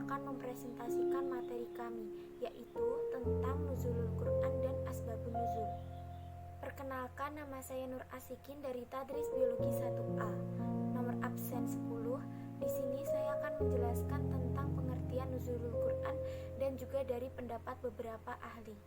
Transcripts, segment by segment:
akan mempresentasikan materi kami, yaitu tentang nuzulul Quran dan asbabun nuzul. Perkenalkan, nama saya Nur Asikin dari Tadris Biologi 1A, nomor absen 10. Di sini saya akan menjelaskan tentang pengertian nuzulul Quran dan juga dari pendapat beberapa ahli.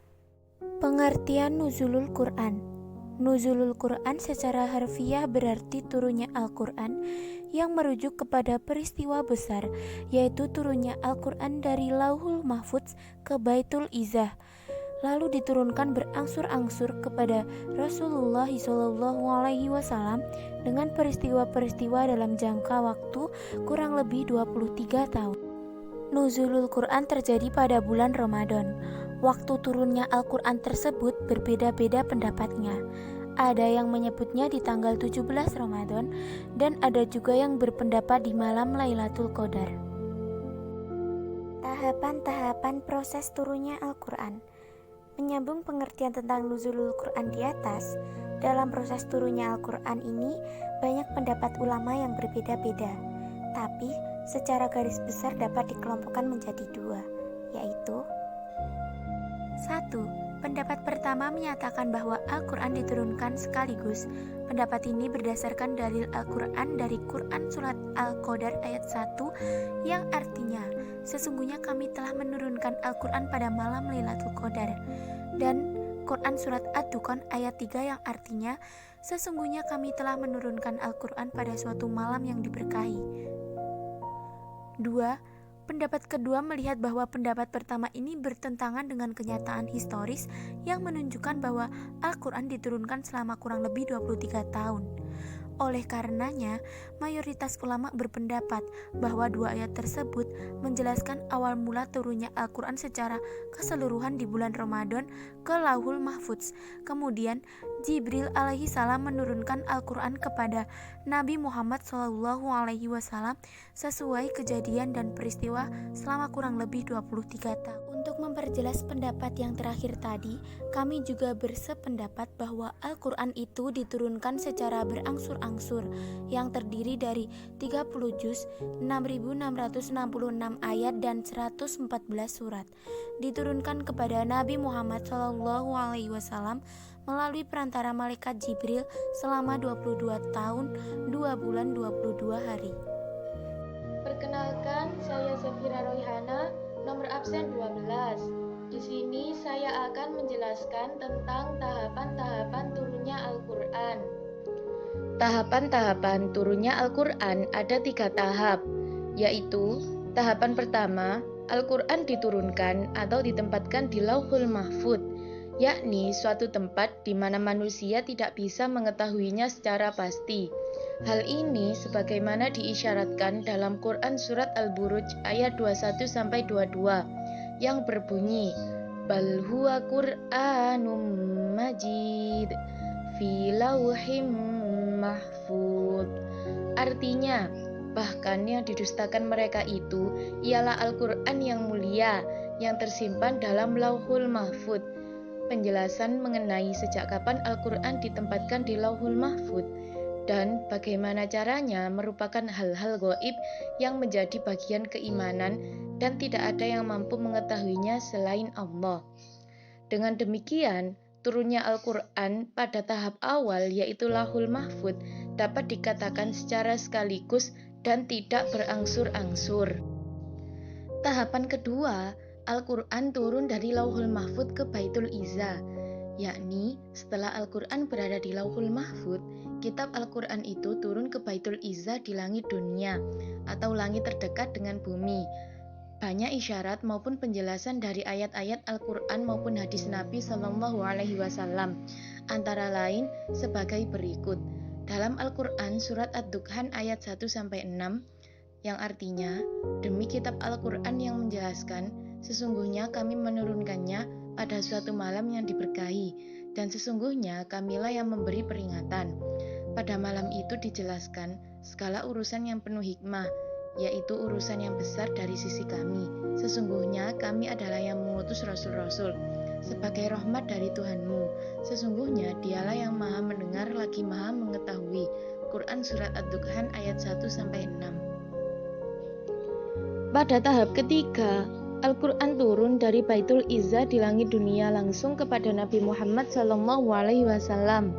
Pengertian nuzulul Quran. Nuzulul Quran secara harfiah berarti turunnya Al-Quran yang merujuk kepada peristiwa besar, yaitu turunnya Al-Quran dari Lauhul Mahfudz ke Baitul Izzah, lalu diturunkan berangsur-angsur kepada Rasulullah SAW dengan peristiwa-peristiwa dalam jangka waktu kurang lebih 23 tahun. Nuzulul Quran terjadi pada bulan Ramadan. Waktu turunnya Al-Quran tersebut berbeda-beda pendapatnya. Ada yang menyebutnya di tanggal 17 Ramadan dan ada juga yang berpendapat di malam Lailatul Qadar. Tahapan-tahapan proses turunnya Al-Quran. Menyambung pengertian tentang nuzulul Quran di atas, dalam proses turunnya Al-Quran ini banyak pendapat ulama yang berbeda-beda, tapi secara garis besar dapat dikelompokkan menjadi dua, yaitu 1. Pendapat pertama menyatakan bahwa Al-Quran diturunkan sekaligus. Pendapat ini berdasarkan dalil Al-Quran dari Quran Surat Al-Qadar ayat 1 yang artinya, sesungguhnya kami telah menurunkan Al-Quran pada malam Lailatul Qadar. Dan Quran Surat Ad-Dukhan ayat 3 yang artinya, sesungguhnya kami telah menurunkan Al-Quran pada suatu malam yang diberkahi. 2. Pendapat kedua melihat bahwa pendapat pertama ini bertentangan dengan kenyataan historis yang menunjukkan bahwa Al-Quran diturunkan selama kurang lebih 23 tahun. Oleh karenanya, mayoritas ulama berpendapat bahwa dua ayat tersebut menjelaskan awal mula turunnya Al-Quran secara keseluruhan di bulan Ramadan ke Lauhul Mahfudz. Kemudian, Jibril alaihi salam menurunkan Al-Quran kepada Nabi Muhammad SAW sesuai kejadian dan peristiwa selama kurang lebih 23 tahun. Untuk memperjelas pendapat yang terakhir tadi, kami juga bersependapat bahwa Al-Quran itu diturunkan secara berangsur-angsur yang terdiri dari 30 juz, 6.666 ayat dan 114 surat. Diturunkan kepada Nabi Muhammad SAW melalui perantara malaikat Jibril selama 22 tahun, 2 bulan 22 hari. Perkenalkan, saya Safira Royhana, nomor absen 12. Di sini saya akan menjelaskan tentang tahapan-tahapan turunnya Al-Quran. Tahapan-tahapan turunnya Al-Quran ada 3 tahap, yaitu tahapan pertama, Al-Quran diturunkan atau ditempatkan di Lauhul Mahfudz, yakni suatu tempat di mana manusia tidak bisa mengetahuinya secara pasti. Hal ini sebagaimana diisyaratkan dalam Quran Surat Al-Buruj ayat 21-22 yang berbunyi, Bal huwa Qur'anum Majid fi lauhim mahfud. Artinya, bahkan yang didustakan mereka itu ialah Al-Quran yang mulia yang tersimpan dalam Lauhul Mahfud. Penjelasan mengenai sejak kapan Al-Quran ditempatkan di Lauhul Mahfud dan bagaimana caranya merupakan hal-hal gaib yang menjadi bagian keimanan dan tidak ada yang mampu mengetahuinya selain Allah. Dengan demikian, turunnya Al-Quran pada tahap awal yaitu Lauhul Mahfud dapat dikatakan secara sekaligus dan tidak berangsur-angsur. Tahapan kedua, Al-Quran turun dari Lauhul Mahfud ke Baitul Izzah, yakni setelah Al-Quran berada di Lauhul Mahfud, kitab Al-Quran itu turun ke Baitul Izzah di langit dunia atau langit terdekat dengan bumi. Banyak isyarat maupun penjelasan dari ayat-ayat Al-Quran maupun hadis Nabi SAW, antara lain sebagai berikut. Dalam Al-Quran surat Ad-Dukhan ayat 1-6 yang artinya, demi kitab Al-Quran yang menjelaskan, sesungguhnya kami menurunkannya pada suatu malam yang diberkahi, dan sesungguhnya kamilah yang memberi peringatan. Pada malam itu dijelaskan segala urusan yang penuh hikmah, yaitu urusan yang besar dari sisi kami. Sesungguhnya kami adalah yang mengutus rasul-rasul sebagai rahmat dari Tuhanmu. Sesungguhnya dialah yang maha mendengar lagi maha mengetahui. Quran Surat Ad-Dukhan ayat 1-6. Pada tahap ketiga, Al-Quran turun dari Baitul Izzah di langit dunia langsung kepada Nabi Muhammad SAW,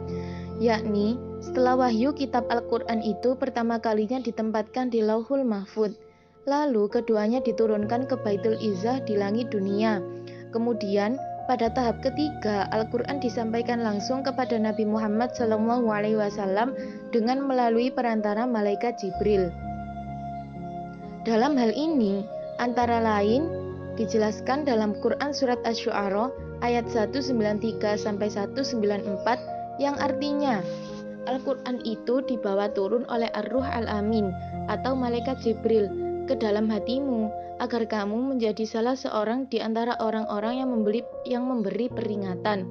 yakni setelah wahyu kitab Al-Quran itu pertama kalinya ditempatkan di Lauhul Mahfud, lalu keduanya diturunkan ke Baitul Izzah di langit dunia. Kemudian pada tahap ketiga, Al-Quran disampaikan langsung kepada Nabi Muhammad SAW dengan melalui perantara malaikat Jibril. Dalam hal ini, antara lain dijelaskan dalam Quran Surat Asy-Syu'ara ayat 193-194 yang artinya, Al-Quran itu dibawa turun oleh Ar-Ruh Al-Amin atau malaikat Jibril ke dalam hatimu agar kamu menjadi salah seorang di antara orang-orang yang memberi peringatan.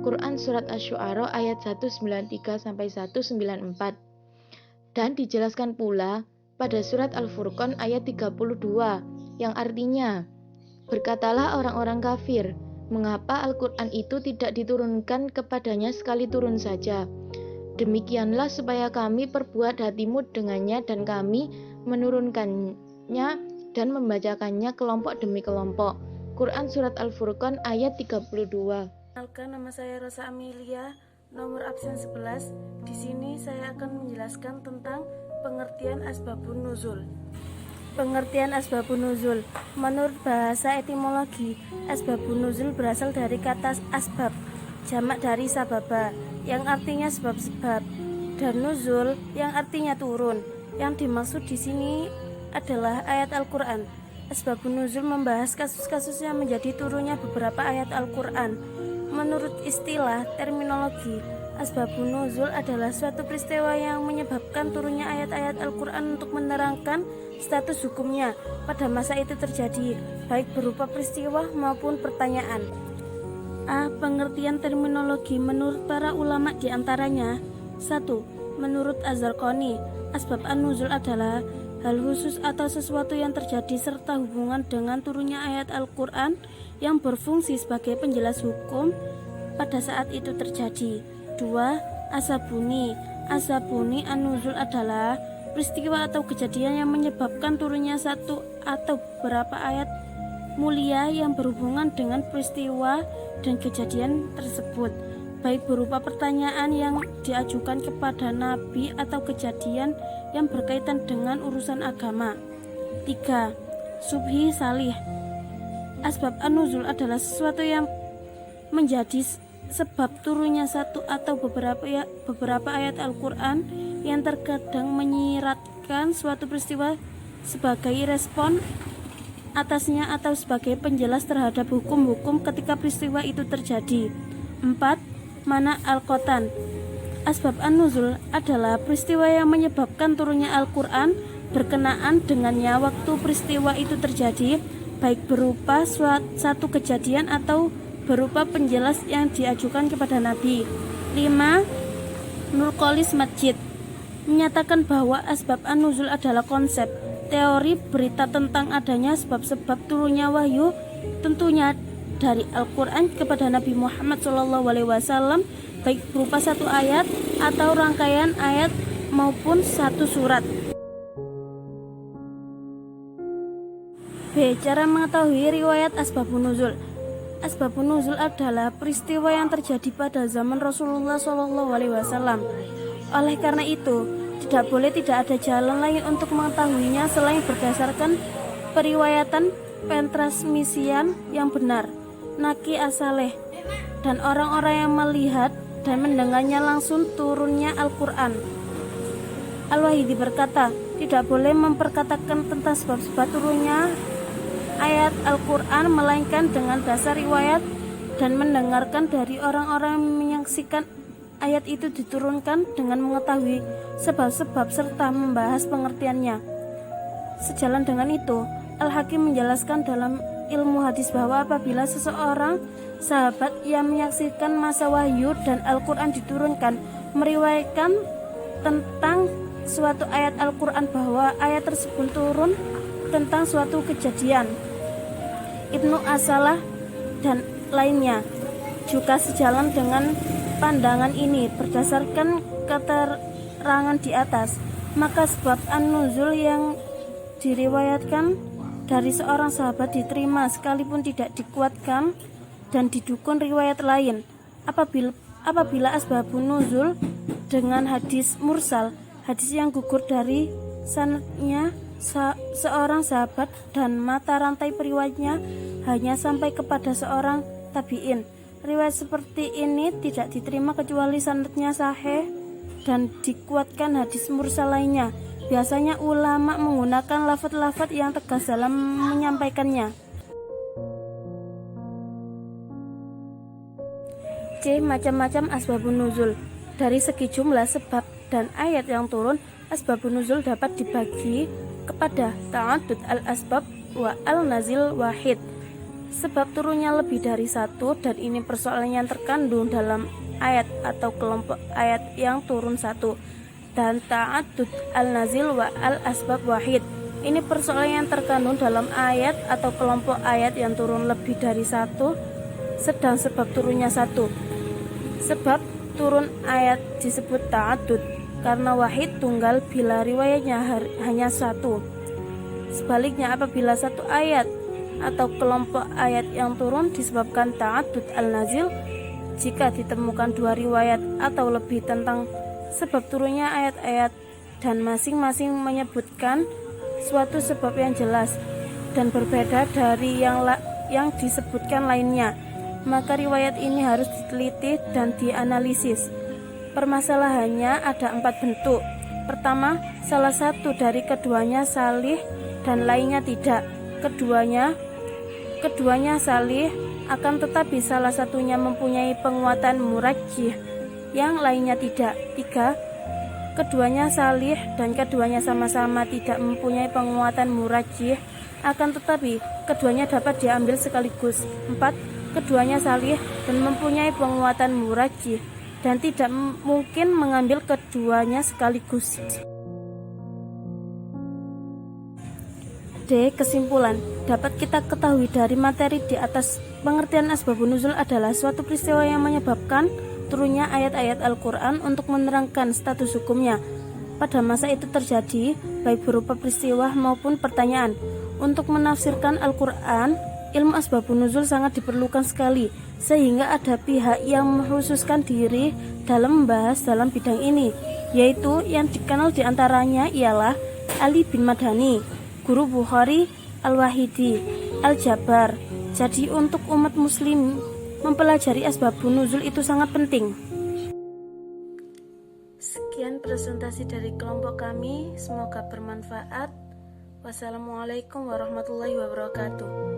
Quran Surat Asy-Syu'ara ayat 193-194. Dan dijelaskan pula pada Surat Al-Furqan ayat 32 yang artinya, berkatalah orang-orang kafir, mengapa Al-Quran itu tidak diturunkan kepadanya sekali turun saja? Demikianlah supaya kami perbuat hatimu dengannya dan kami menurunkannya dan membacakannya kelompok demi kelompok. Quran Surat Al-Furqan ayat 32. Perkenalkan, nama saya Rosa Amelia, nomor absen 11. Di sini saya akan menjelaskan tentang pengertian asbabun nuzul. Pengertian asbabun nuzul. Menurut bahasa etimologi, asbabun nuzul berasal dari kata asbab, jamak dari sababa, yang artinya sebab-sebab, dan nuzul yang artinya turun. Yang dimaksud di sini adalah ayat Al-Quran. Asbabun nuzul membahas kasus-kasus yang menjadi turunnya beberapa ayat Al-Quran. Menurut istilah terminologi, asbabun nuzul adalah suatu peristiwa yang menyebabkan turunnya ayat-ayat Al-Quran untuk menerangkan status hukumnya pada masa itu terjadi, baik berupa peristiwa maupun pertanyaan. Pengertian terminologi menurut para ulama diantaranya: 1. Menurut Az-Zarqani, asbab an-nuzul adalah hal khusus atau sesuatu yang terjadi serta hubungan dengan turunnya ayat Al-Quran yang berfungsi sebagai penjelas hukum pada saat itu terjadi. 2. Asabuni an-nuzul adalah peristiwa atau kejadian yang menyebabkan turunnya satu atau beberapa ayat mulia yang berhubungan dengan peristiwa dan kejadian tersebut, baik berupa pertanyaan yang diajukan kepada Nabi atau kejadian yang berkaitan dengan urusan agama. 3. Subhi salih. Asbab an-nuzul adalah sesuatu yang menjadi sebab turunnya satu atau beberapa ayat Al-Quran yang terkadang menyiratkan suatu peristiwa sebagai respon atasnya atau sebagai penjelas terhadap hukum-hukum ketika peristiwa itu terjadi. 4. Mana al-Qotan. Asbab an-nuzul adalah peristiwa yang menyebabkan turunnya Al-Quran berkenaan dengannya waktu peristiwa itu terjadi, baik berupa satu kejadian atau berupa penjelas yang diajukan kepada Nabi. 5. Nurqolis Masjid menyatakan bahwa asbab an-nuzul adalah konsep, teori berita tentang adanya sebab-sebab turunnya wahyu, tentunya dari Al-Quran kepada Nabi Muhammad SAW, baik berupa satu ayat atau rangkaian ayat maupun satu surat. B. Cara mengetahui riwayat asbabun nuzul. Asbabun nuzul adalah peristiwa yang terjadi pada zaman Rasulullah SAW. Oleh karena itu, tidak ada jalan lain untuk mengetahuinya selain berdasarkan periwayatan pentransmisian yang benar, Naqi as-Saleh, dan orang-orang yang melihat dan mendengarnya langsung turunnya Al-Quran. Al-Wahidi berkata, tidak boleh memperkatakan tentang sebab-sebab turunnya ayat Al-Quran melainkan dengan dasar riwayat dan mendengarkan dari orang-orang yang menyaksikan ayat itu diturunkan dengan mengetahui sebab-sebab serta membahas pengertiannya. Sejalan dengan itu, Al-Hakim menjelaskan dalam ilmu hadis bahwa apabila seseorang sahabat yang menyaksikan masa wahyu dan Al-Quran diturunkan meriwayatkan tentang suatu ayat Al-Quran bahwa ayat tersebut turun tentang suatu kejadian, Ibnu As-Salah dan lainnya juga sejalan dengan pandangan ini berdasarkan keterangan di atas, maka sebab an-nuzul yang diriwayatkan dari seorang sahabat diterima sekalipun tidak dikuatkan dan didukung riwayat lain. Apabila asbabun nuzul dengan hadis mursal, hadis yang gugur dari sanadnya seorang sahabat dan mata rantai periwayatnya hanya sampai kepada seorang tabi'in. Riwayat seperti ini tidak diterima kecuali sanadnya sahih dan dikuatkan hadis mursal lainnya. Biasanya ulama menggunakan lafaz-lafaz yang tegas dalam menyampaikannya. C. Macam-macam asbabun nuzul. Dari segi jumlah sebab dan ayat yang turun, asbabun nuzul dapat dibagi kepada ta'addud al-asbab wa al-nazil wahid. Sebab turunnya lebih dari satu, dan ini persoalan yang terkandung dalam ayat atau kelompok ayat yang turun satu. Dan ta'addud al-nazil wa al-asbab wahid. Ini persoalan yang terkandung dalam ayat atau kelompok ayat yang turun lebih dari satu, sedang sebab turunnya satu. Sebab turun ayat disebut ta'addud karena wahid tunggal bila riwayatnya hanya satu. Sebaliknya, apabila satu ayat atau kelompok ayat yang turun disebabkan ta'addud al-nazil, jika ditemukan dua riwayat atau lebih tentang sebab turunnya ayat-ayat dan masing-masing menyebutkan suatu sebab yang jelas dan berbeda dari yang disebutkan lainnya, maka riwayat ini harus diteliti dan dianalisis. Permasalahannya ada 4 bentuk. Pertama, salah satu dari keduanya salih dan lainnya tidak. Keduanya salih, akan tetapi salah satunya mempunyai penguatan murajjih, yang lainnya tidak. 3. Keduanya salih dan keduanya sama-sama tidak mempunyai penguatan murajjih, akan tetapi keduanya dapat diambil sekaligus. 4. Keduanya salih dan mempunyai penguatan murajjih dan tidak mungkin mengambil keduanya sekaligus. D. Kesimpulan. Dapat kita ketahui dari materi di atas, pengertian asbabun nuzul adalah suatu peristiwa yang menyebabkan turunnya ayat-ayat Al-Quran untuk menerangkan status hukumnya. Pada masa itu terjadi, baik berupa peristiwa maupun pertanyaan. Untuk menafsirkan Al-Quran, ilmu asbabun nuzul sangat diperlukan sekali, sehingga ada pihak yang mengkhususkan diri dalam membahas dalam bidang ini, yaitu yang dikenal diantaranya ialah Ali bin Madani, guru Bukhari, Al-Wahidi, Al-Jabar. Jadi untuk umat muslim mempelajari asbabun nuzul itu sangat penting. Sekian presentasi dari kelompok kami, semoga bermanfaat. Wassalamualaikum warahmatullahi wabarakatuh.